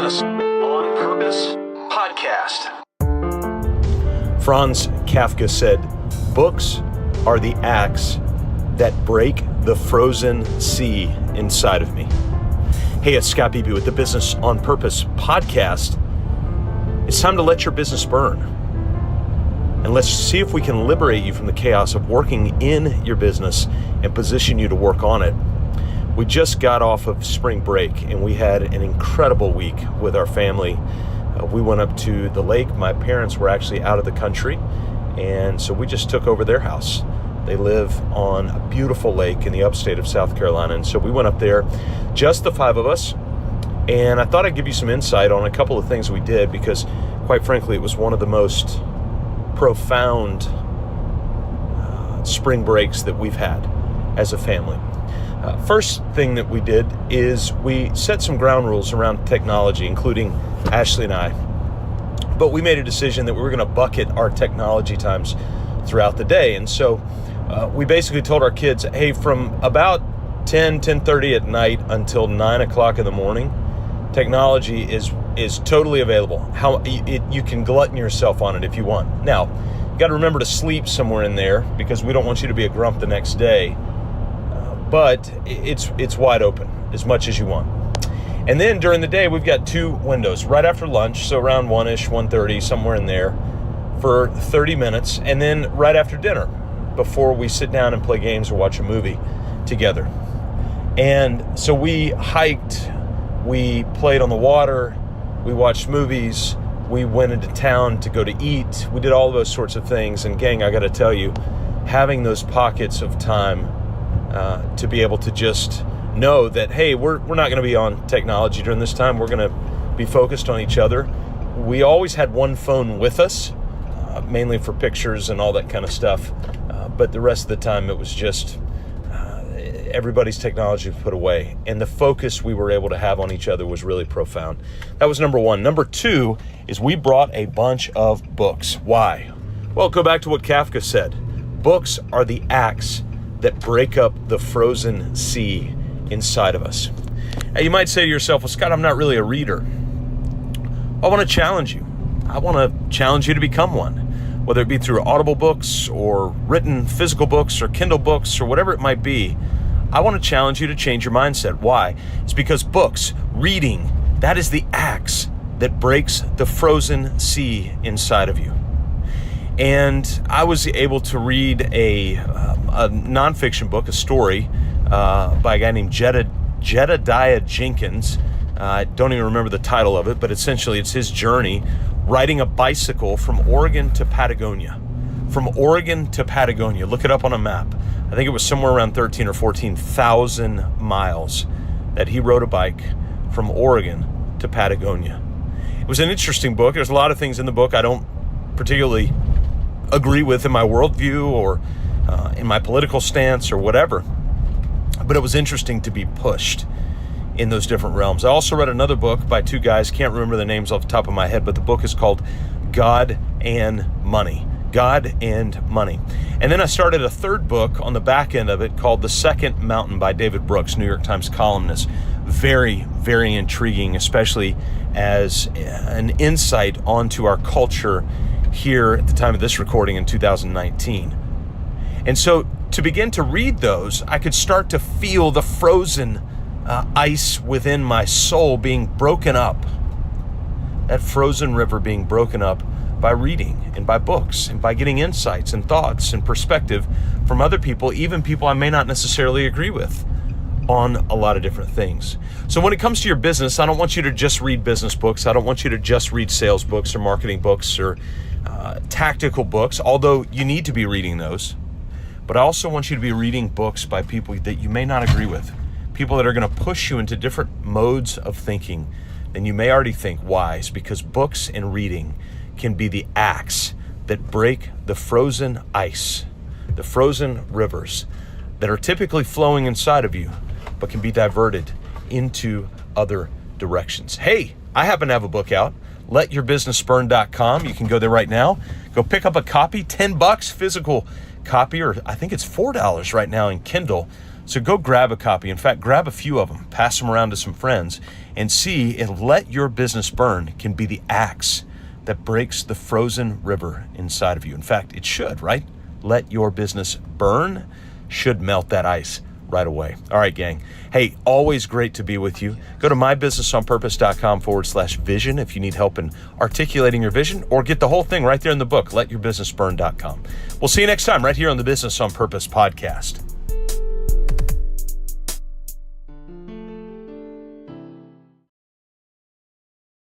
Business on Purpose podcast. Franz Kafka said, "Books are the axe that break the frozen sea inside of me." Hey, it's Scott Beebe with the Business on Purpose podcast. It's time to let your business burn. And let's see if we can liberate you from the chaos of working in your business and position you to work on it. We just got off of spring break and we had an incredible week with our family. We went up to the lake. My parents were actually out of the country, and so we just took over their house. They live on a beautiful lake in the upstate of South Carolina, and so we went up there, just the five of us, and I thought I'd give you some insight on a couple of things we did because, quite frankly, it was one of the most profound spring breaks that we've had as a family. First thing that we did is we set some ground rules around technology, including Ashley and I. But we made a decision that we were going to bucket our technology times throughout the day. And so we basically told our kids, hey, from about 10:30 at night until 9 o'clock in the morning, technology is totally available. You can glutton yourself on it if you want. Now, you got to remember to sleep somewhere in there because we don't want you to be a grump the next day. But it's wide open as much as you want. And then during the day, we've got two windows right after lunch, so around 1-ish, 1:30, somewhere in there, for 30 minutes, and then right after dinner, before we sit down and play games or watch a movie together. And so we hiked, we played on the water, we watched movies, we went into town to go to eat, we did all those sorts of things. And gang, I got to tell you, having those pockets of time to be able to just know that, hey, we're not going to be on technology during this time. We're going to be focused on each other. We always had one phone with us, mainly for pictures and all that kind of stuff. But the rest of the time, it was just everybody's technology put away. And the focus we were able to have on each other was really profound. That was number one. Number two is we brought a bunch of books. Why? Well, go back to what Kafka said. Books are the axe that break up the frozen sea inside of us. Now, you might say to yourself, well, Scott, I'm not really a reader. I want to challenge you. I want to challenge you to become one, whether it be through Audible books or written physical books or Kindle books or whatever it might be. I want to challenge you to change your mindset. Why? It's because books, reading, that is the axe that breaks the frozen sea inside of you. And I was able to read a nonfiction book, a story by a guy named Jedediah Jenkins. I don't even remember the title of it, but essentially it's his journey riding a bicycle from Oregon to Patagonia. From Oregon to Patagonia. Look it up on a map. I think it was somewhere around 13 or 14,000 miles that he rode a bike from Oregon to Patagonia. It was an interesting book. There's a lot of things in the book I don't particularly agree with in my worldview or in my political stance or whatever. But it was interesting to be pushed in those different realms. I also read another book by two guys, can't remember the names off the top of my head, but the book is called God and Money. God and Money. And then I started a third book on the back end of it called The Second Mountain by David Brooks, New York Times columnist. Very, very intriguing, especially as an insight onto our culture here at the time of this recording in 2019. And so to begin to read those, I could start to feel the frozen ice within my soul being broken up. That frozen river being broken up by reading and by books and by getting insights and thoughts and perspective from other people, even people I may not necessarily agree with on a lot of different things. So when it comes to your business, I don't want you to just read business books. I don't want you to just read sales books or marketing books or tactical books, although you need to be reading those. But I also want you to be reading books by people that you may not agree with, people that are going to push you into different modes of thinking than you may already think wise, because books and reading can be the axe that break the frozen ice, the frozen rivers that are typically flowing inside of you, but can be diverted into other directions. Hey, I happen to have a book out, letyourbusinessburn.com. You can go there right now. Go pick up a copy, $10 physical copy, or I think it's $4 right now in Kindle. So go grab a copy. In fact, grab a few of them, pass them around to some friends, and see if Let Your Business Burn can be the axe that breaks the frozen river inside of you. In fact, it should, right? Let Your Business Burn should melt that ice right away. All right, gang. Hey, always great to be with you. Go to mybusinessonpurpose.com/vision if you need help in articulating your vision, or get the whole thing right there in the book, letyourbusinessburn.com. We'll see you next time right here on the Business on Purpose podcast.